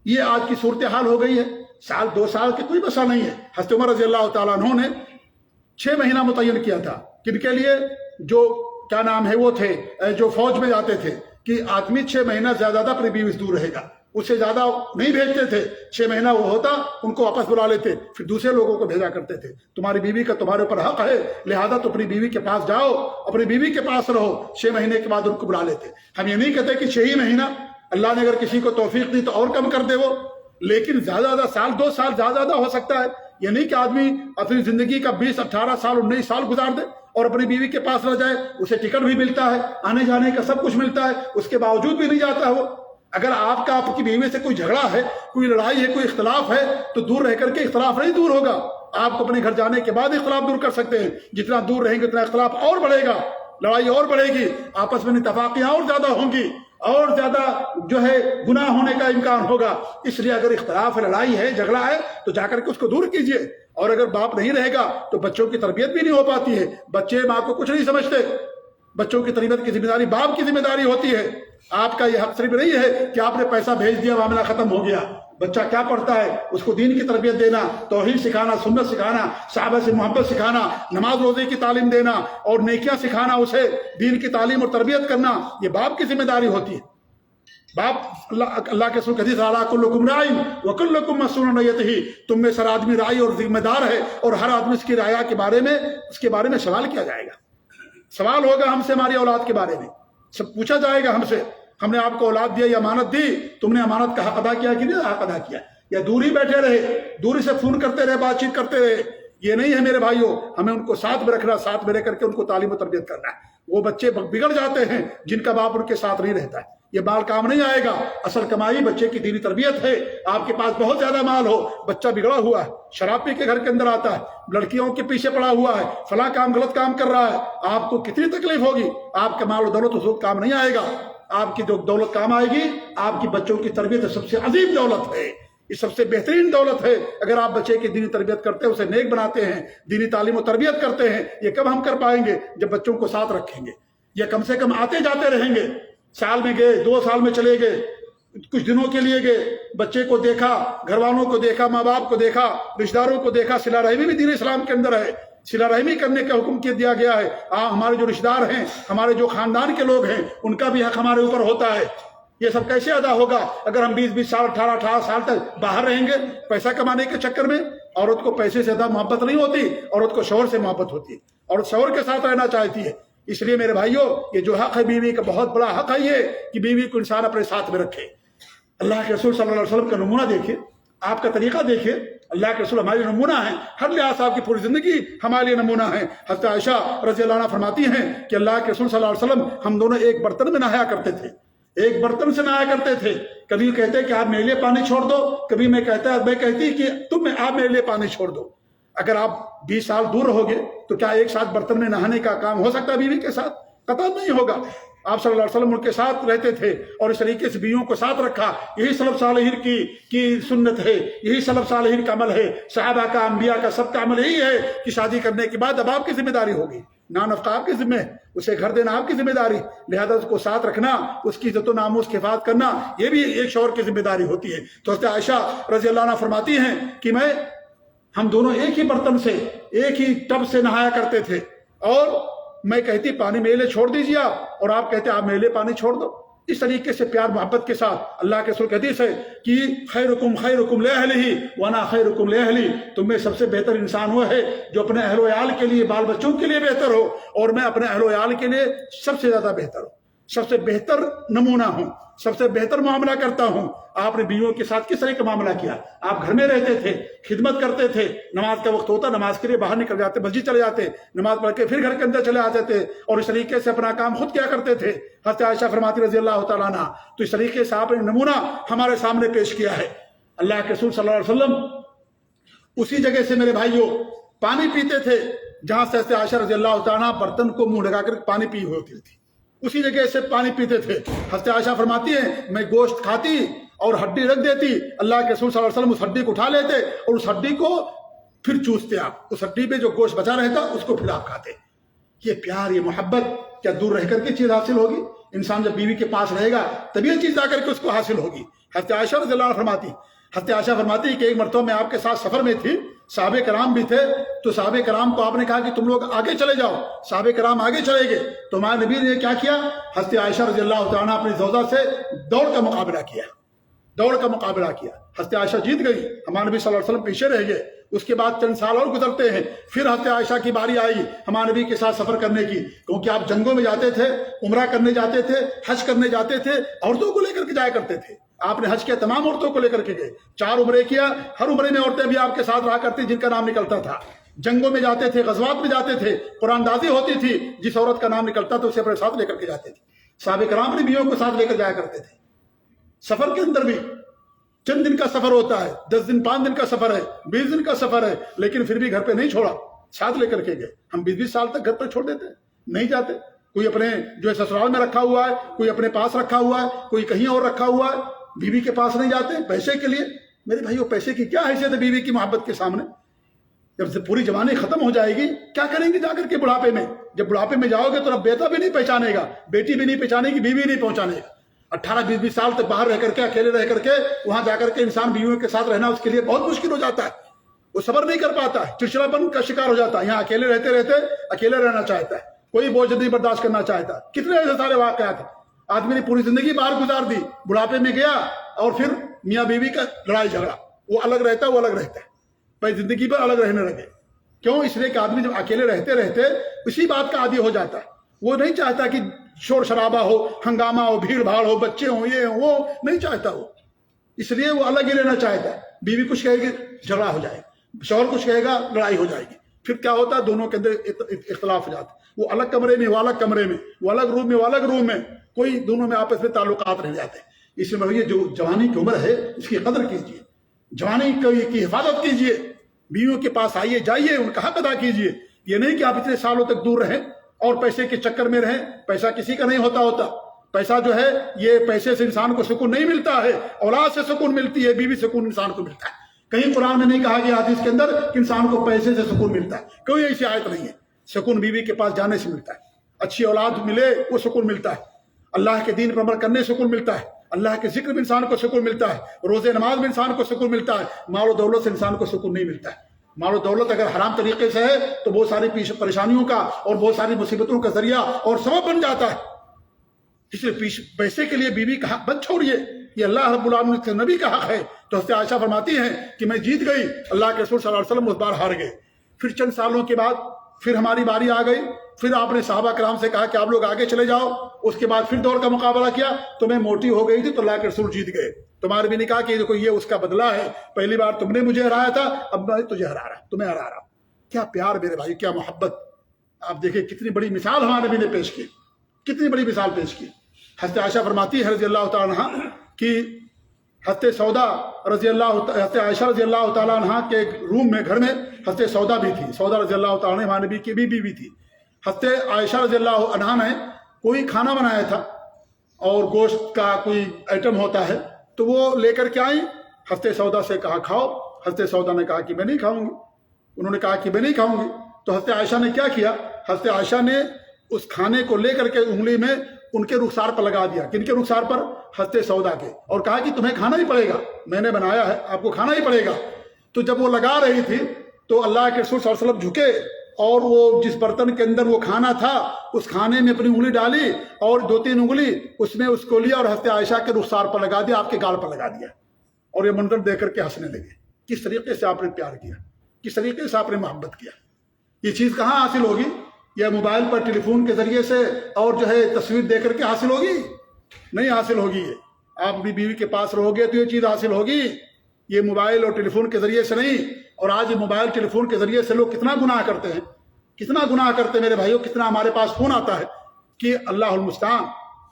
یہ آج کی صورتحال ہو گئی ہے، 1-2 سال کی کوئی مسئلہ نہیں ہے۔ حضرت عمر رضی اللہ تعالیٰ عنہ نے 6 مہینہ متعین کیا تھا، کن کے لیے؟ جو کیا نام ہے وہ تھے جو فوج میں جاتے تھے، کہ آدمی 6 مہینہ زیادہ اپنی بیوی سے دور رہے گا، اس سے زیادہ نہیں بھیجتے تھے۔ 6 مہینہ وہ ہوتا، ان کو واپس بلا لیتے، پھر دوسرے لوگوں کو بھیجا کرتے تھے۔ تمہاری بیوی کا تمہارے اوپر حق ہے، لہذا تو اپنی بیوی کے پاس جاؤ، اپنی بیوی کے پاس رہو۔ 6 مہینے کے بعد ان کو بلا لیتے۔ ہم یہ نہیں کہتے کہ 6 ہی مہینہ، اللہ نے اگر کسی کو توفیق دی تو اور کم کر دے وہ، لیکن زیادہ 1-2 سال زیادہ ہو سکتا ہے۔ یہ نہیں کہ آدمی اپنی زندگی کا 20-18 سال 19 سال گزار دے۔ اور اپنی بیوی کے پاس نہ جائے، اسے ٹکٹ بھی ملتا ہے، آنے جانے کا سب کچھ ملتا ہے، اس کے باوجود بھی نہیں جاتا وہ۔ اگر آپ کا آپ کی بیوی سے کوئی جھگڑا ہے، کوئی لڑائی ہے، کوئی اختلاف ہے، تو دور رہ کر کے اختلاف نہیں دور ہوگا، آپ کو اپنے گھر جانے کے بعد اختلاف دور کر سکتے ہیں۔ جتنا دور رہیں گے اتنا اختلاف اور بڑھے گا، لڑائی اور بڑھے گی، آپس میں اتفاقیاں اور زیادہ ہوں گی، اور زیادہ جو ہے گناہ ہونے کا امکان ہوگا۔ اس لیے اگر اختلاف ہے، لڑائی ہے، جھگڑا ہے، تو جا کر کے اس کو دور کیجیے۔ اور اگر باپ نہیں رہے گا تو بچوں کی تربیت بھی نہیں ہو پاتی ہے، بچے ماں کو کچھ نہیں سمجھتے۔ بچوں کی تربیت کی ذمہ داری باپ کی ذمہ داری ہوتی ہے۔ آپ کا یہ حق صرف نہیں ہے کہ آپ نے پیسہ بھیج دیا، معاملہ ختم ہو گیا۔ بچہ کیا پڑھتا ہے، اس کو دین کی تربیت دینا، توحید سکھانا، سنت سکھانا، صحابہ سے محبت سکھانا، نماز روزے کی تعلیم دینا اور نیکیاں سکھانا، اسے دین کی تعلیم اور تربیت کرنا، یہ باپ کی ذمہ داری ہوتی ہے۔ باپ اللہ کے رسول حدیث اعلیٰ کلکم راعٍ وکلکم مسئول عن رعیتہ، تم میں سر آدمی راعی اور ذمہ دار ہے، اور ہر آدمی اس کی رعایا کے بارے میں سوال کیا جائے گا۔ سوال ہوگا ہم سے ہماری اولاد کے بارے میں، سب پوچھا جائے گا ہم سے، ہم نے آپ کو اولاد دیا، یہ امانت دی، تم نے امانت کا حق ادا کیا کہ نہیں حق ادا کیا، یا دوری بیٹھے رہے، دوری سے فون کرتے رہے، بات چیت کرتے رہے۔ یہ نہیں ہے میرے بھائیوں، ہمیں ان کو ساتھ میں رکھنا، ساتھ میں رہ کر کے ان کو تعلیم و تربیت کرنا ہے۔ وہ بچے بگڑ جاتے ہیں جن کا باپ ان کے ساتھ نہیں رہتا ہے، یہ مال کام نہیں آئے گا۔ اصل کمائی بچے کی دینی تربیت ہے۔ آپ کے پاس بہت زیادہ مال ہو، بچہ بگڑا ہوا ہے، شراب پی کے گھر کے اندر آتا ہے، لڑکیوں کے پیچھے پڑا ہوا ہے، فلاں کام غلط کام کر رہا ہے، آپ کو کتنی تکلیف ہوگی؟ آپ کا مال و دولت اس وقت کام نہیں آئے گا۔ آپ کی جو دولت کام آئے گی، آپ کی بچوں کی تربیت سب سے عظیم دولت ہے، یہ سب سے بہترین دولت ہے۔ اگر آپ بچے کی دینی تربیت کرتے ہیں، اسے نیک بناتے ہیں، دینی تعلیم و تربیت کرتے ہیں، یہ کب ہم کر پائیں گے؟ جب بچوں کو ساتھ رکھیں گے، یہ کم سے کم آتے جاتے رہیں گے، سال میں گئے، 2 سال میں چلے گئے، کچھ دنوں کے لیے گئے، بچے کو دیکھا، گھر والوں کو دیکھا، ماں باپ کو دیکھا، رشتہ داروں کو دیکھا۔ صلہ رحمی بھی دین اسلام کے اندر ہے، صلہ رحمی کرنے کا حکم دیا گیا ہے۔ ہمارے جو رشتہ دار ہیں، ہمارے جو خاندان کے لوگ ہیں، ان کا بھی حق ہمارے اوپر ہوتا ہے۔ یہ سب کیسے ادا ہوگا اگر ہم 20 سال 18 سال تک باہر رہیں گے پیسہ کمانے کے چکر میں؟ عورت کو پیسے سے زیادہ محبت نہیں ہوتی، عورت کو شوہر سے محبت ہوتی ہے، عورت شوہر کے ساتھ رہنا چاہتی ہے۔ اس لیے میرے بھائیوں، یہ جو حق ہے بیوی کا، بہت بڑا حق ہے یہ کہ بیوی کو انسان اپنے ساتھ میں رکھے۔ اللہ کے رسول صلی اللہ علیہ وسلم کا نمونہ دیکھیں، آپ کا طریقہ دیکھیں۔ اللہ کے رسول ہمارے نمونہ ہیں، ہر لحاظ سے آپ کی پوری زندگی ہمارے لیے نمونہ ہے۔ حضرت عائشہ رضی اللہ عنہا فرماتی ہیں کہ اللہ کے رسول صلی اللہ علیہ وسلم ہم دونوں ایک برتن میں نہایا کرتے تھے، ایک برتن سے نہایا کرتے تھے۔ کبھی کہتے کہ آپ میرے لیے پانی چھوڑ دو، کبھی میں کہتی کہ آپ میرے لیے پانی چھوڑ دو۔ اگر آپ 20 سال دور رہو گے تو کیا ایک ساتھ برتن میں نہانے کا کام ہو سکتا ہے بیوی کے ساتھ؟ قطعاً نہیں ہوگا۔ آپ صلی اللہ علیہ وسلم ان کے ساتھ رہتے تھے اور اس طریقے سے بیویوں کو ساتھ رکھا۔ یہی سلف صالحین کی سنت ہے، یہی سلف صالحین کا عمل ہے، صحابہ کا، انبیاء کا، سب کا عمل یہی ہے کہ شادی کرنے کے بعد اب آپ کی ذمہ داری ہوگی، نفقہ آپ کی ذمہ ہے، اسے گھر دینا آپ کی ذمہ داری، لہذا اس کو ساتھ رکھنا، اس کی عزت و ناموس کی حفاظت کرنا، یہ بھی ایک شوہر کی ذمہ داری ہوتی ہے۔ تو حضرت عائشہ رضی اللہ عنہا فرماتی ہیں کہ ہم دونوں ایک ہی برتن سے، ایک ہی ٹب سے نہایا کرتے تھے، اور میں کہتی پانی میرے لیے چھوڑ دیجیے آپ، اور آپ کہتے آپ میرے لیے پانی چھوڑ دو۔ اس طریقے سے پیار محبت کے ساتھ اللہ کے رسول کی حدیث ہے کہ خیرکم لأہلہ وانا خیرکم لأہلی، تم میں سب سے بہتر انسان وہ ہے جو اپنے اہل و عیال کے لیے، بال بچوں کے لیے بہتر ہو، اور میں اپنے اہل و عیال کے لیے سب سے زیادہ بہتر ہوں، سب سے بہتر نمونہ ہوں، سب سے بہتر معاملہ کرتا ہوں۔ آپ نے بیویوں کے ساتھ کس طرح کا معاملہ کیا؟ آپ گھر میں رہتے تھے، خدمت کرتے تھے، نماز کا وقت ہوتا نماز کے لیے باہر نکل جاتے، مسجد چلے جاتے، نماز پڑھ کے پھر گھر کے اندر چلے آتے تھے، اور اس طریقے سے اپنا کام خود کیا کرتے تھے۔ حضرت عائشہ فرماتی رضی اللہ تعالیٰ عنہ، تو اس طریقے سے آپ نے نمونہ ہمارے سامنے پیش کیا ہے۔ اللہ کے رسول صلی اللہ علیہ وسلم اسی جگہ سے میرے بھائیوں پانی پیتے تھے جہاں سے حضرت عائشہ رضی اللہ تعالیٰ عنہ برتن کو منہ لگا کر پانی پی ہوتی تھی، اسی جگہ سے پانی پیتے تھے۔ حضرت عائشہ فرماتی ہیں میں گوشت کھاتی اور ہڈی رکھ دیتی، اللہ کے رسول صلی اللہ علیہ وسلم اس ہڈی کو اٹھا لیتے اور اس ہڈی کو پھر چوستے، آپ اس ہڈی پہ جو گوشت بچا رہتا اس کو پھر آپ کھاتے۔ یہ پیار، یہ محبت کیا دور رہ کر کے چیز حاصل ہوگی؟ انسان جب بیوی کے پاس رہے گا تبھی یہ چیز آ کر کے اس کو حاصل ہوگی۔ حضرت عائشہ رضی اللہ عنہا فرماتی کہ ایک مرتبہ میں آپ کے ساتھ سفر میں تھی، صحابہ کرام بھی تھے، تو صحابہ کرام کو آپ نے کہا کہ تم لوگ آگے چلے جاؤ، صحابہ کرام آگے چلے گئے، تو ہمارے نبی نے کیا کیا؟ حضرت عائشہ رضی اللہ تعالیٰ اپنی زوجہ سے دوڑ کا مقابلہ کیا، حضرت عائشہ جیت گئی، ہمارے نبی صلی اللہ علیہ وسلم پیچھے رہ گئے۔ اس کے بعد چند سال اور گزرتے ہیں، پھر حضرت عائشہ کی باری آئی ہمارے نبی کے ساتھ سفر کرنے کی، کیونکہ آپ جنگوں میں جاتے تھے، عمرہ کرنے جاتے تھے، حج کرنے جاتے تھے، عورتوں کو لے کر کے جایا کرتے تھے۔ آپ نے حج کیا، تمام عورتوں کو لے کر کے گئے، 4 عمرے کیا، ہر عمرے میں عورتیں بھی آپ کے ساتھ رہا کرتی جن کا نام نکلتا تھا۔ جنگوں میں جاتے تھے، غزوات میں جاتے تھے، قرآن دازی ہوتی تھی، جس عورت کا نام نکلتا تھا اسے اپنے ساتھ لے کر کے جاتے تھے۔ صحابہ کرام اپنی بیویوں کو ساتھ لے کر جایا کرتے تھے۔ سفر کے اندر بھی چند دن کا سفر ہوتا ہے، 10 دن 5 دن کا سفر ہے، 20 دن کا سفر ہے، لیکن پھر بھی گھر پہ نہیں چھوڑا، ساتھ لے کر کے گئے۔ ہم 20 سال تک گھر پر چھوڑ دیتے ہیں، نہیں جاتے۔ کوئی اپنے جو ہے سسرال میں رکھا ہوا ہے، کوئی اپنے پاس رکھا ہوا ہے، کوئی کہیں اور رکھا ہوا ہے، بیوی کے پاس نہیں جاتے پیسے کے لیے۔ میرے بھائیو، پیسے کی کیا حیثیت ہے بیوی کی محبت کے سامنے؟ جب سے پوری جوانی ختم ہو جائے گی، کیا کریں گے جا کر کے بڑھاپے میں؟ جب بڑھاپے میں جاؤ گے تو اب بیٹا بھی نہیں پہچانے گا، بیٹی بھی نہیں پہچانے گی، بیوی نہیں پہچانے گا۔ 18-20 سال تک باہر رہ کر کے، اکیلے رہ کر کے، وہاں جا کر کے انسان بیویوں کے ساتھ رہنا اس کے لیے بہت مشکل ہو جاتا ہے، وہ صبر نہیں کر پاتا ہے، چڑچڑاپن کا شکار ہو جاتا ہے۔ یہاں اکیلے رہتے رہتے اکیلے رہنا چاہتا ہے، کوئی بوجھ نہیں برداشت کرنا چاہتا۔ کتنے ایسے سارے واقعات ہیں، آدمی نے پوری زندگی باہر گزار دی، بڑھاپے میں گیا اور پھر میاں بیوی کا لڑائی جھگڑا، وہ الگ رہتا ہے، وہ الگ رہتا ہے، بھائی زندگی پر الگ رہنے لگے۔ کیوں؟ اس لیے کہ آدمی جب اکیلے رہتے رہتے اسی بات کا عادی ہو جاتا ہے، وہ نہیں چاہتا کہ شور شرابہ ہو، ہنگامہ ہو، بھیڑ بھاڑ ہو، بچے ہوں، یہ ہوں، وہ نہیں چاہتا وہ، اس لیے وہ الگ ہی رہنا چاہتا ہے۔ بیوی کچھ کہے گی جھگڑا ہو جائے گا، شوہر کچھ کہے گا لڑائی ہو جائے گی، پھر کیا ہوتا ہے؟ دونوں کے اندر اختلاف ہو جاتا ہے، وہ الگ کمرے میں، وہ الگ کمرے میں، وہ الگ روم میں، وہ الگ روم میں، کوئی دونوں میں آپس میں تعلقات رہ جاتے ہیں۔ اس لیے جو جوانی کی عمر ہے اس کی قدر کیجیے، جوانی کی حفاظت کیجیے، بیویوں کے پاس آئیے جائیے، ان کا حق ادا کیجیے۔ یہ نہیں کہ آپ اتنے سالوں تک دور رہیں اور پیسے کے چکر میں رہیں۔ پیسہ کسی کا نہیں ہوتا، پیسہ جو ہے یہ پیسے سے انسان کو سکون نہیں ملتا ہے، اولاد سے سکون ملتی ہے، بیوی سکون انسان کو ملتا ہے۔ کہیں قرآن میں نہیں کہا گیا حدیث کے اندر کہ انسان کو پیسے سے سکون ملتا ہے، کوئی ایسی آیت نہیں ہے۔ سکون بیوی کے پاس جانے سے ملتا ہے، اچھی اولاد ملے وہ سکون ملتا ہے، اللہ کے دین پر عمل کرنے سے سکون ملتا ہے، اللہ کے ذکر میں انسان کو سکون ملتا ہے، روزے نماز میں انسان کو سکون ملتا ہے۔ مال و دولت سے انسان کو سکون نہیں ملتا ہے۔ مال و دولت اگر حرام طریقے سے ہے تو بہت ساری پریشانیوں کا اور بہت ساری مصیبتوں کا ذریعہ اور سبب بن جاتا ہے۔ اس لیے پیسے کے لیے بیوی کا حق مت چھوڑیے، یہ اللہ رب العالمین کے نبی کا حق ہے۔ تو حضرت عائشہ فرماتی ہیں کہ میں جیت گئی، اللہ کے رسول صلی اللہ علیہ وسلم اس بار ہار گئے۔ پھر چند سالوں کے بعد پھر ہماری باری آ گئی، پھر آپ نے صحابہ کرام سے کہا کہ آپ لوگ آگے چلے جاؤ۔ اس کے بعد پھر دور کا مقابلہ کیا تو میں موٹی ہو گئی تھی تو اللہ کے رسول جیت گئے۔ تمہارے بھی نے کہا کہ دیکھو یہ اس کا بدلہ ہے، پہلی بار تم نے مجھے ہرایا تھا، اب میں تجھے ہرا رہا، تمہیں ہرا رہا ہوں۔ کیا پیار میرے بھائی، کیا محبت! آپ دیکھیں کتنی بڑی مثال ہمارے نبی نے پیش کی، کتنی بڑی مثال پیش کی۔ حضرت عائشہ فرماتی ہے رضی اللہ تعالیٰ عنہ کہ حضرت سودا رضی اللہ، حضرت عائشہ رضی اللہ تعالیٰ عنہ کے روم میں، گھر میں حضرت سودا بھی تھی۔ سودا رضی اللہ تعالیٰ عنہ ہمارے نبی کی بیوی بھی تھی۔ حضرت عائشہ رضی اللہ عنہ نے کوئی کھانا بنایا تھا اور گوشت کا کوئی آئٹم ہوتا ہے تو وہ لے کر کے آئیں، حضرت سودا سے کہا کھاؤ۔ حضرت سودا نے کہا کہ میں نہیں کھاؤں گی، انہوں نے کہا کہ میں نہیں کھاؤں گی۔ تو حضرت عائشہ نے کیا کیا؟ حضرت عائشہ نے اس کھانے کو لے کر کے انگلی میں ان کے رخسار پر لگا دیا۔ کن کے رخسار پر؟ حضرت سودا کے، اور کہا کہ تمہیں کھانا ہی پڑے گا، میں نے بنایا ہے، آپ کو کھانا ہی پڑے گا۔ تو جب وہ لگا رہی تھی تو اللہ کے رسول صلی اللہ علیہ وسلم جھکے اور وہ جس برتن کے اندر وہ کھانا تھا اس کھانے میں اپنی انگلی ڈالی اور 2-3 انگلی اس میں اس کو لیا اور حضرت عائشہ کے رخسار پر لگا دیا، آپ کے گال پر لگا دیا، اور یہ منظر دیکھ کر کے ہنسنے لگے۔ کس طریقے سے آپ نے پیار کیا، کس طریقے سے آپ نے محبت کیا! یہ چیز کہاں حاصل ہوگی؟ یا موبائل پر ٹیلی فون کے ذریعے سے اور جو ہے تصویر دیکھ کر کے حاصل ہوگی؟ نہیں حاصل ہوگی۔ یہ آپ بھی بیوی کے پاس رہو گے تو یہ چیز حاصل ہوگی، یہ موبائل اور ٹیلی فون کے ذریعے سے نہیں۔ اور آج یہ موبائل ٹیلی فون کے ذریعے سے لوگ کتنا گناہ کرتے ہیں، کتنا گناہ کرتے ہیں میرے بھائیوں، کتنا ہمارے پاس فون آتا ہے کہ اللہ المستعان،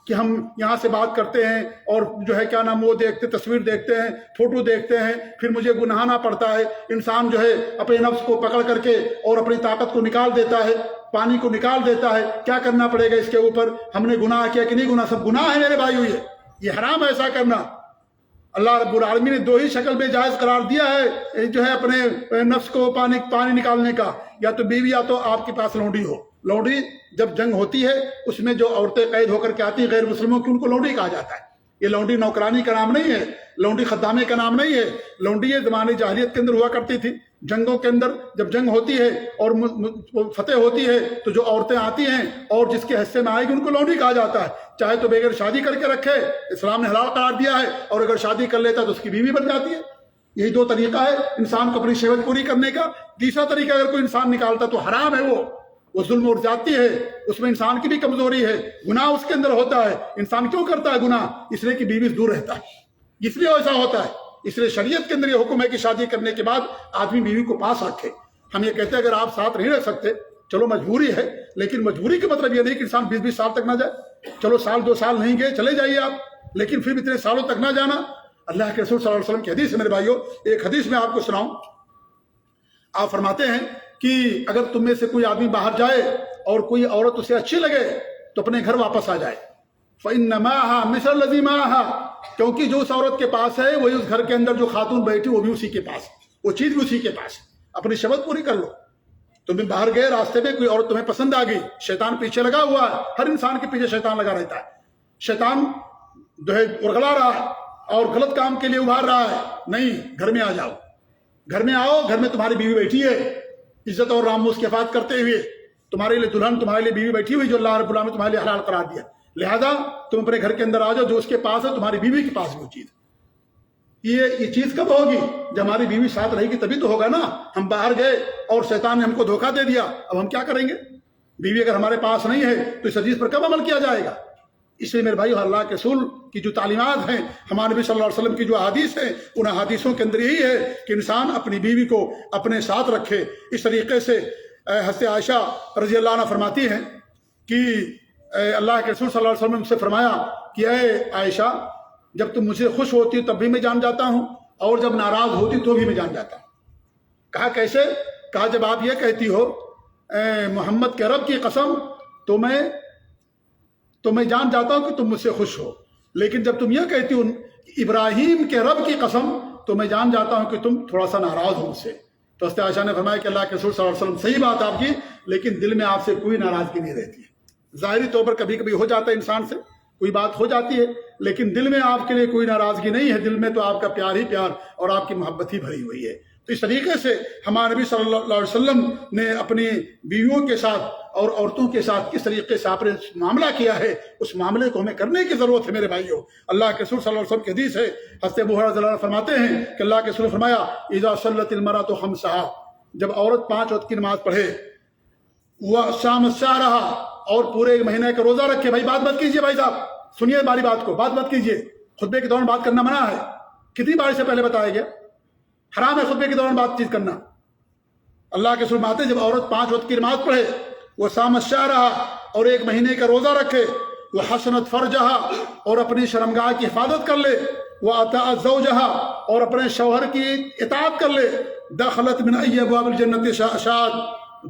کہ ہم یہاں سے بات کرتے ہیں اور جو ہے کیا نام وہ دیکھتے، تصویر دیکھتے ہیں، فوٹو دیکھتے ہیں، پھر مجھے گناہنا پڑتا ہے۔ انسان جو ہے اپنے نفس کو پکڑ کر کے اور اپنی طاقت کو نکال دیتا ہے، پانی کو نکال دیتا ہے۔ کیا کرنا پڑے گا اس کے اوپر؟ ہم نے گناہ کیا کہ نہیں گناہ؟ سب گناہ ہے میرے بھائیو، یہ حرام ہے ایسا کرنا۔ اللہ رب العالمین نے 2 ہی شکل میں جائز قرار دیا ہے جو ہے اپنے نفس کو پانی نکالنے کا، یا تو بیوی یا تو آپ کے پاس لونڈی ہو۔ لونڈی جب جنگ ہوتی ہے اس میں جو عورتیں قید ہو کر کے آتی ہیں غیر مسلموں کی، ان کو لونڈی کہا جاتا ہے۔ یہ لونڈی نوکرانی کا نام نہیں ہے، لونڈی خدامے کا نام نہیں ہے۔ لونڈی یہ زمانے جاہلیت کے اندر ہوا کرتی تھی، جنگوں کے اندر جب جنگ ہوتی ہے اور فتح ہوتی ہے تو جو عورتیں آتی ہیں اور جس کے حصے میں آئے گی ان کو لونڈی کہا جاتا ہے، چاہے تو بغیر شادی کر کے رکھے، اسلام نے حلال قرار دیا ہے، اور اگر شادی کر لیتا ہے تو اس کی بیوی بن جاتی ہے۔ یہی 2 طریقہ ہے انسان کو اپنی شہوت پوری کرنے کا۔ تیسرا طریقہ اگر کوئی انسان نکالتا تو حرام ہے، وہ ظلم اور زیادتی ہے، اس میں انسان کی بھی کمزوری ہے، گناہ اس کے اندر ہوتا ہے۔ انسان کیوں کرتا ہے گناہ؟ اس لیے کہ بیوی سے دور رہتا ہے، اس لیے ایسا ہوتا ہے۔ اس لیے شریعت کے اندر یہ حکم ہے کہ شادی کرنے کے بعد آدمی بیوی کو پاس رکھے۔ ہم یہ کہتے ہیں اگر آپ ساتھ نہیں رہ سکتے چلو مجبوری ہے، لیکن مجبوری کا مطلب یہ نہیں کہ انسان 20-20 سال تک نہ جائے. چلو سال 2 سال نہیں گئے چلے جائیے آپ، لیکن پھر اتنے سالوں تک نہ جانا. اللہ کے رسول صلی اللہ علیہ وسلم کی حدیث ہے میرے بھائیوں. ایک حدیث میں آپ کو سناؤں. آپ فرماتے ہیں کہ اگر تم میں سے کوئی آدمی باہر جائے اور کوئی عورت اسے اچھی لگے تو اپنے گھر واپس آ جائے. فَإِنَّ مَاهَا مِثْلَ الَّذِي مَاهَا، کیونکہ جو اس عورت کے پاس ہے وہی اس گھر کے اندر جو خاتون بیٹھی وہ بھی اسی کے پاس، وہ چیز بھی اسی کے پاس. اپنی شبت پوری کر لو. تم باہر گئے، راستے میں کوئی عورت تمہیں پسند آ گئی، شیطان پیچھے لگا ہوا ہے. ہر انسان کے پیچھے شیطان لگا رہتا ہے. شیطان جو ہے ورغلا رہا ہے اور غلط کام کے لیے ابھار رہا ہے. نہیں، گھر میں آ جاؤ، گھر میں آؤ. گھر میں تمہاری بیوی بیٹھی ہے، عزت اور ناموس کی حفاظت کرتے ہوئے. تمہارے لیے دلہن، تمہارے لیے بیوی بیٹھی ہوئی جو اللہ رب العالمین نے تمہارے لیے حلال قرار دیا. لہذا تم اپنے گھر کے اندر آ جاؤ. جو اس کے پاس ہے تمہاری بیوی کے پاس بھی وہ چیز. یہ چیز کب ہوگی؟ جب ہماری بیوی ساتھ رہے گی تبھی تو ہوگا نا. ہم باہر گئے اور شیطان نے ہم کو دھوکہ دے دیا، اب ہم کیا کریں گے؟ بیوی اگر ہمارے پاس نہیں ہے تو اس حدیث پر کب عمل کیا جائے گا؟ اس لیے میرے بھائی اللہ کے رسول کی جو تعلیمات ہیں، ہمارے نبی صلی اللہ علیہ وسلم کی جو احادیث ہیں، ان احادیثوں کے اندر یہی ہے کہ انسان اپنی بیوی کو اپنے ساتھ رکھے. اس طریقے سے حضرت عائشہ رضی اللہ عنہ فرماتی ہیں کہ اللہ کے رسول صلی اللہ علیہ وسلم سے فرمایا کہ اے عائشہ، جب تم مجھ سے خوش ہوتی ہو تب بھی میں جان جاتا ہوں، اور جب ناراض ہوتی تو بھی میں جان جاتا ہوں. کہا کیسے؟ کہا جب آپ یہ کہتی ہو محمد کے رب کی قسم تو میں جان جاتا ہوں کہ تم مجھ سے خوش ہو، لیکن جب تم یہ کہتی ہو ابراہیم کے رب کی قسم تو میں جان جاتا ہوں کہ تم تھوڑا سا ناراض ہو مجھ سے. تو حضرت عائشہ نے فرمایا کہ اللہ کے رسول صلی اللہ علیہ وسلم صحیح بات آپ کی، لیکن دل میں آپ سے کوئی ناراضگی نہیں رہتی ہے. ظاہری طور پر کبھی کبھی ہو جاتا ہے انسان سے کوئی بات ہو جاتی ہے، لیکن دل میں آپ کے لیے کوئی ناراضگی نہیں ہے. دل میں تو آپ کا پیار ہی پیار اور آپ کی محبت ہی بھری ہوئی ہے. تو اس طریقے سے ہمارے نبی صلی اللہ علیہ وسلم نے اپنی بیویوں کے ساتھ اور عورتوں کے ساتھ کس طریقے سے آپ نے معاملہ کیا ہے، اس معاملے کو ہمیں کرنے کی ضرورت ہے میرے بھائیوں. اللہ کے رسول صلی اللہ علیہ وسلم کی حدیث ہے، حضرت ابو ہریرہ رضی اللہ عنہ فرماتے ہیں کہ اللہ کے رسول نے فرمایا اذا صلت المرأة خمسها، جب عورت 5 وقت کی نماز پڑھے، وصامت شهرها، اور پورے 1 مہینے کا روزہ رکھے. بھائی بات مت کیجیے، بھائی صاحب سنیے ہماری بات کو، بات مت کیجیے. خطبے کے دوران بات کرنا منع ہے. کتنی بار سے پہلے بتایا گیا، حرام ہے خطبے کے دوران بات چیت کرنا. اللہ کے رسول فرماتے جب عورت 5 وقت کی نماز پڑھے، وہ صامت شهرها، اور 1 مہینے کا روزہ رکھے، وہ حسنت فرجها، اور اپنی شرمگاہ کی حفاظت کر لے، وہ اطاعت زوجها، اور اپنے شوہر کی اطاعت کر لے، دخلت من ای ابواب الجنت شاءت،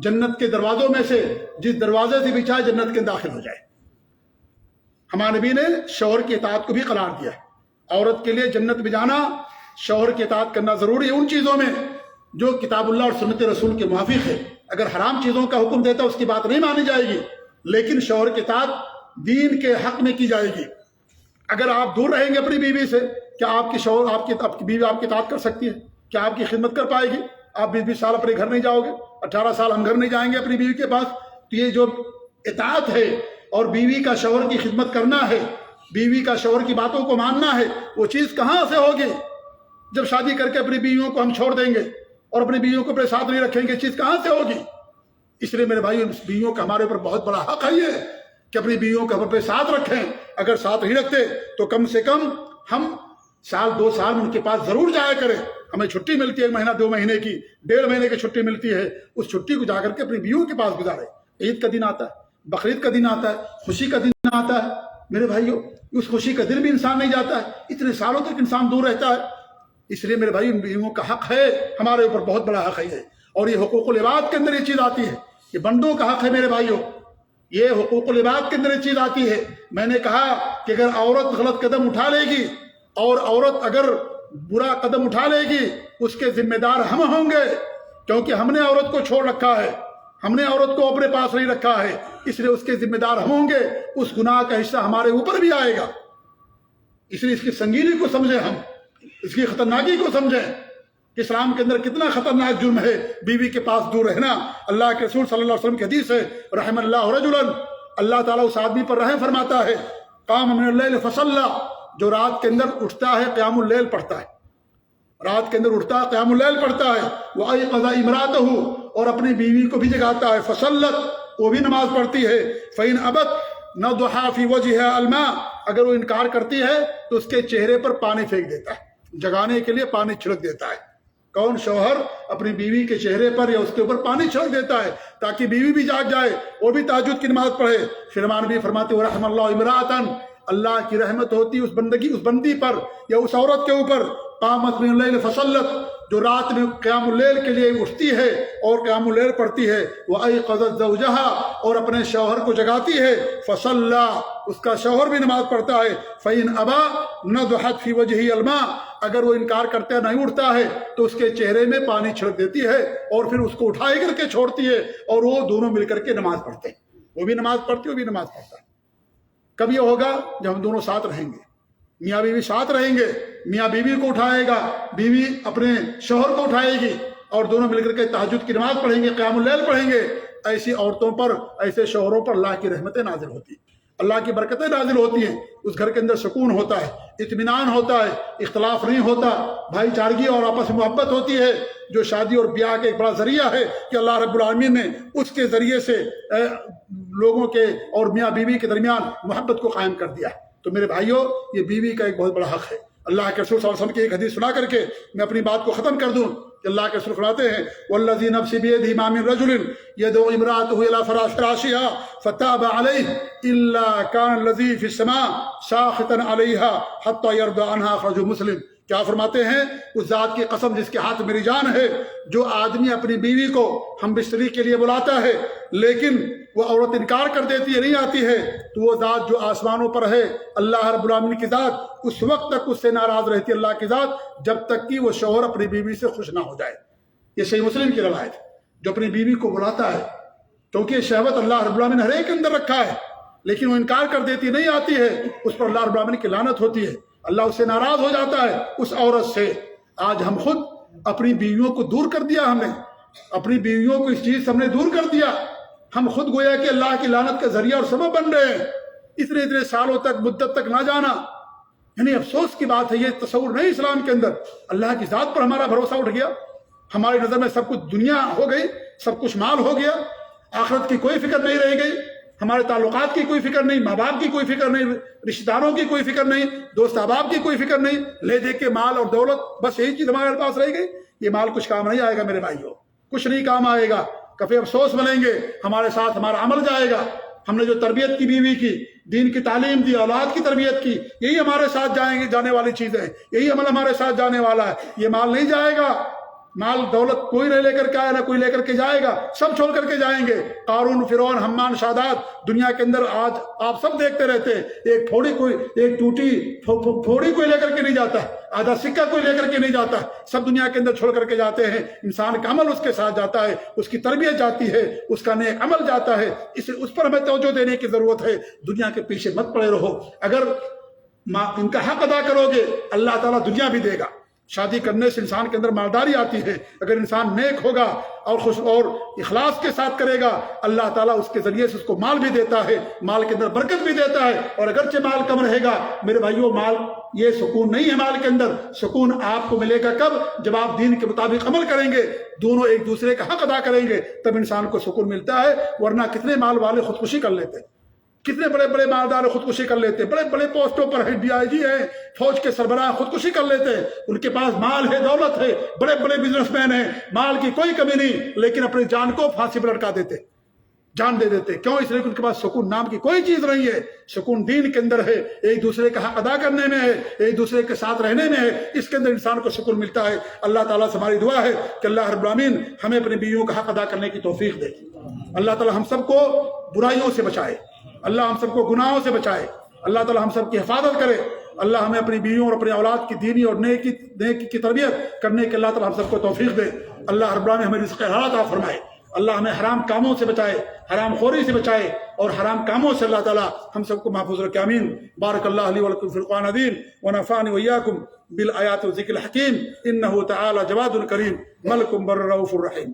جنت کے دروازوں میں سے جس دروازے سے بھی چاہے جنت کے داخل ہو جائے. ہمارے نبی نے شوہر کی اطاعت کو بھی قرار دیا ہے. عورت کے لیے جنت میں جانا، شوہر کی اطاعت کرنا ضروری ہے ان چیزوں میں جو کتاب اللہ اور سنت رسول کے موافق ہے. اگر حرام چیزوں کا حکم دیتا ہے اس کی بات نہیں مانی جائے گی، لیکن شوہر کی اطاعت دین کے حق میں کی جائے گی. اگر آپ دور رہیں گے اپنی بیوی سے، کیا آپ کی شوہر آپ کی بیوی آپ کی اطاعت کر سکتی ہے؟ کیا آپ کی خدمت کر پائے گی؟ آپ 20-20 سال اپنے گھر نہیں جاؤ گے، 18 سال ہم گھر نہیں جائیں گے اپنی بیوی کے پاس. تو یہ جو اطاعت ہے اور بیوی کا شوہر کی خدمت کرنا ہے، بیوی کا شوہر کی باتوں کو ماننا ہے، وہ چیز کہاں سے ہوگی؟ جب شادی کر کے اپنی بیویوں کو ہم چھوڑ دیں گے اور اپنی بیویوں کو اپنے ساتھ نہیں رکھیں گے، چیز کہاں سے ہوگی؟ اس لیے میرے بھائی بیویوں کا ہمارے اوپر بہت بڑا حق ہے یہ کہ اپنی بیویوں کو اپنے ساتھ رکھیں. اگر ساتھ نہیں رکھتے تو کم سے کم ہم 1-2 سال ان کے پاس ضرور جایا کریں. ہمیں چھٹی ملتی ہے 1 مہینہ 2 مہینے کی، 1.5 مہینے کی چھٹی ملتی ہے، اس چھٹی کو جا کر کے اپنی بیویوں کے پاس گزارے. عید کا دن آتا ہے، بقرعید کا دن آتا ہے، خوشی کا دن آتا ہے میرے بھائیوں، اس خوشی کا دن بھی انسان نہیں جاتا ہے. اتنے سالوں تک انسان دور رہتا ہے. اس لیے میرے بھائی ان بیویوں کا حق ہے، ہمارے اوپر بہت بڑا حق ہے. اور یہ حقوق العباد کے اندر یہ چیز آتی ہے، یہ بندوں کا حق ہے میرے بھائیوں، یہ حقوق العباد کے اندر یہ چیز آتی ہے. میں نے کہا کہ اگر عورت غلط قدم اٹھا لے گی اور عورت اگر برا قدم اٹھا لے گی، اس کے ذمہ دار ہم ہوں گے، کیونکہ ہم نے عورت کو چھوڑ رکھا ہے، ہم نے عورت کو اپنے پاس نہیں رکھا ہے، اس لیے اس کے ذمہ دار ہم ہوں گے. اس گناہ کا حصہ ہمارے اوپر بھی آئے گا. اس لیے اس کی سنگینی کو سمجھیں، ہم اس کی خطرناکی کو سمجھیں کہ اسلام کے اندر کتنا خطرناک جرم ہے بیوی کے پاس دور رہنا. اللہ کے رسول صلی اللہ علیہ وسلم کی حدیث ہے، رحم اللہ رجلا، اللہ تعالیٰ اس آدمی پر رحم فرماتا ہے، قام من اللیل فصلی، جو رات کے اندر اٹھتا ہے قیام اللیل پڑھتا ہے، رات کے اندر اٹھتا ہے قیام اللیل پڑھتا ہے. وایقظ امرأته، اور اپنی بیوی کو بھی جگاتا ہے، فصلت، وہ بھی نماز پڑھتی ہے. فإن ابت نضح فی وجهها الماء، اگر وہ انکار کرتی ہے تو اس کے چہرے پر پانی پھینک دیتا ہے، جگانے کے لیے پانی چھڑک دیتا ہے. کون شوہر اپنی بیوی کے چہرے پر یا اس کے اوپر پانی چھڑک دیتا ہے تاکہ بیوی بھی جاگ جائے، وہ بھی تہجد کی نماز پڑھے؟ پھر ہمارے نبی فرماتے ہیں رحم اللہ امراۃً، اللہ کی رحمت ہوتی اس بندی پر یا اس عورت کے اوپر، قامت من اللیل فصلت، جو رات میں قیام اللیل کے لیے اٹھتی ہے اور قیام اللیل پڑھتی ہے، وایقظت زوجہا، اور اپنے شوہر کو جگاتی ہے، فصلی، اس کا شوہر بھی نماز پڑھتا ہے، فإن ابى نضحت فی وجہہ الماء، اگر وہ انکار کرتا ہے نہیں اٹھتا ہے تو اس کے چہرے میں پانی چھڑک دیتی ہے اور پھر اس کو اٹھائے کر کے چھوڑتی ہے، اور وہ دونوں مل کر کے نماز پڑھتے ہیں، وہ بھی نماز پڑھتی ہے وہ بھی نماز پڑھتا ہے۔ کب یہ ہوگا؟ جب ہم دونوں ساتھ رہیں گے، میاں بیوی ساتھ رہیں گے، میاں بیوی کو اٹھائے گا، بیوی اپنے شوہر کو اٹھائے گی، اور دونوں مل کر کے تہجد کی نماز پڑھیں گے، قیام اللیل پڑھیں گے۔ ایسی عورتوں پر، ایسے شوہروں پر اللہ کی رحمتیں نازل ہوتی ہیں، اللہ کی برکتیں نازل ہوتی ہیں، اس گھر کے اندر سکون ہوتا ہے، اطمینان ہوتا ہے، اختلاف نہیں ہوتا، بھائی چارگی اور آپس میں محبت ہوتی ہے، جو شادی اور بیاہ کا ایک بڑا ذریعہ ہے کہ اللہ رب العالمین نے اس کے ذریعے سے لوگوں کے اور میاں بیوی کے درمیان محبت کو قائم کر دیا ہے۔ تو میرے بھائیوں، یہ بیوی کا ایک بہت بڑا حق ہے۔ اللہ کے رسول صلی اللہ علیہ وسلم کی ایک حدیث سنا کر کے میں اپنی بات کو ختم کر دوں کہ اللہ کے رسول فرماتے ہیں والذی نفسی بیدہ ما من رجل یدعو امرأته الى فراشها فتاب علیہ الا کان الذی فی السماء ساخطا علیہا حتی یرضى عنها، اخرجہ مسلم۔ کیا فرماتے ہیں؟ اس ذات کی قسم جس کے ہاتھ میری جان ہے، جو آدمی اپنی بیوی کو ہم بستری کے لیے بلاتا ہے لیکن وہ عورت انکار کر دیتی ہے، نہیں آتی ہے، تو وہ ذات جو آسمانوں پر ہے، اللہ رب العالمین کی ذات، اس وقت تک اس سے ناراض رہتی ہے اللہ کی ذات جب تک کہ وہ شوہر اپنی بیوی سے خوش نہ ہو جائے۔ یہ صحیح مسلم کی روایت ہے۔ جو اپنی بیوی کو بلاتا ہے، کیونکہ یہ شہوت اللہ رب العالمین نے ہر ایک کے اندر رکھا ہے، لیکن وہ انکار کر دیتی، نہیں آتی ہے، اس پر اللہ رب العالمین کی لعنت ہوتی ہے، اللہ اس سے ناراض ہو جاتا ہے اس عورت سے۔ آج ہم خود اپنی بیویوں کو دور کر دیا، ہم نے اپنی بیویوں کو اس چیز سے ہم نے دور کر دیا، ہم خود گویا کہ اللہ کی لعنت کا ذریعہ اور سبب بن رہے ہیں، اتنے سالوں تک، مدت تک نہ جانا۔ یعنی افسوس کی بات ہے، یہ تصور نہیں اسلام کے اندر۔ اللہ کی ذات پر ہمارا بھروسہ اٹھ گیا، ہماری نظر میں سب کچھ دنیا ہو گئی، سب کچھ مال ہو گیا، آخرت کی کوئی فکر نہیں رہ گئی، ہمارے تعلقات کی کوئی فکر نہیں، ماں باپ کی کوئی فکر نہیں، رشتہ داروں کی کوئی فکر نہیں، دوست احباب کی کوئی فکر نہیں، لے دے کے مال اور دولت، بس یہی چیز ہمارے پاس رہ گئی۔ یہ مال کچھ کام نہیں آئے گا میرے بھائیوں، کچھ نہیں کام آئے گا، کبھی افسوس بنیں گے، ہمارے ساتھ ہمارا عمل جائے گا۔ ہم نے جو تربیت کی بیوی کی، دین کی تعلیم دی، اولاد کی تربیت کی، یہی ہمارے ساتھ جانے والی چیزیں ہیں، یہی عمل ہمارے ساتھ جانے والا ہے۔ یہ مال نہیں جائے گا، مال دولت کوئی نہیں لے کر کے آئے، نہ کوئی لے کر کے جائے گا، سب چھوڑ کر کے جائیں گے۔ قارون، فرعون، حمان، شاداد، دنیا کے اندر آج آپ سب دیکھتے رہتے ہیں، ایک تھوڑی ٹوٹی تھوڑی کوئی لے کر کے نہیں جاتا، آدھا سکہ کوئی لے کر کے نہیں جاتا، سب دنیا کے اندر چھوڑ کر کے جاتے ہیں۔ انسان کا عمل اس کے ساتھ جاتا ہے، اس کی تربیت جاتی ہے، اس کا نیک عمل جاتا ہے، اس پر ہمیں توجہ دینے کی ضرورت ہے۔ دنیا کے پیچھے مت پڑے رہو، اگر ان کا حق ادا کرو گے اللہ تعالیٰ دنیا بھی دے گا۔ شادی کرنے سے انسان کے اندر مالداری آتی ہے، اگر انسان نیک ہوگا اور خوش اور اخلاص کے ساتھ کرے گا، اللہ تعالیٰ اس کے ذریعے سے اس کو مال بھی دیتا ہے، مال کے اندر برکت بھی دیتا ہے۔ اور اگرچہ مال کم رہے گا میرے بھائیوں، مال یہ سکون نہیں ہے، مال کے اندر سکون آپ کو ملے گا کب؟ جب آپ دین کے مطابق عمل کریں گے، دونوں ایک دوسرے کا حق ادا کریں گے، تب انسان کو سکون ملتا ہے۔ ورنہ کتنے مال والے خودکشی کر لیتے ہیں، کتنے بڑے بڑے مالدار خودکشی کر لیتے ہیں، بڑے بڑے پوسٹوں پر ہیں، DIG ہیں، فوج کے سربراہ خودکشی کر لیتے ہیں، ان کے پاس مال ہے، دولت ہے، بڑے بڑے بزنس مین ہیں، مال کی کوئی کمی نہیں، لیکن اپنی جان کو پھانسی پر لٹکا دیتے، جان دے دیتے۔ کیوں؟ اس لیے کہ ان کے پاس سکون نام کی کوئی چیز نہیں ہے۔ سکون دین کے اندر ہے، ایک دوسرے کا حق ادا کرنے میں ہے، ایک دوسرے کے ساتھ رہنے میں ہے، اس کے اندر انسان کو سکون ملتا ہے۔ اللہ تعالیٰ سے ہماری دعا ہے کہ اللہ رب العالمین ہمیں اپنی بیویوں کا حق ادا کرنے کی توفیق دے، اللہ تعالیٰ ہم سب کو برائیوں سے بچائے، اللہ ہم سب کو گناہوں سے بچائے، اللہ تعالیٰ ہم سب کی حفاظت کرے، اللہ ہمیں اپنی بیویوں اور اپنی اولاد کی دینی اور نیکی کی تربیت کرنے کے اللہ تعالیٰ ہم سب کو توفیق دے۔ اللہ رب العالمین ہمیں رزق حلال عطا فرمائے، اللہ ہمیں حرام کاموں سے بچائے، حرام خوری سے بچائے، اور حرام کاموں سے اللہ تعالیٰ ہم سب کو محفوظ رکھے، آمین۔ بارک اللہ لی ولکم فی القرآن العظیم ونفعنی وإیاکم بالآیات والذکر الحکیم، انہ تعالی جواد کریم ملک بر رؤوف الرحیم۔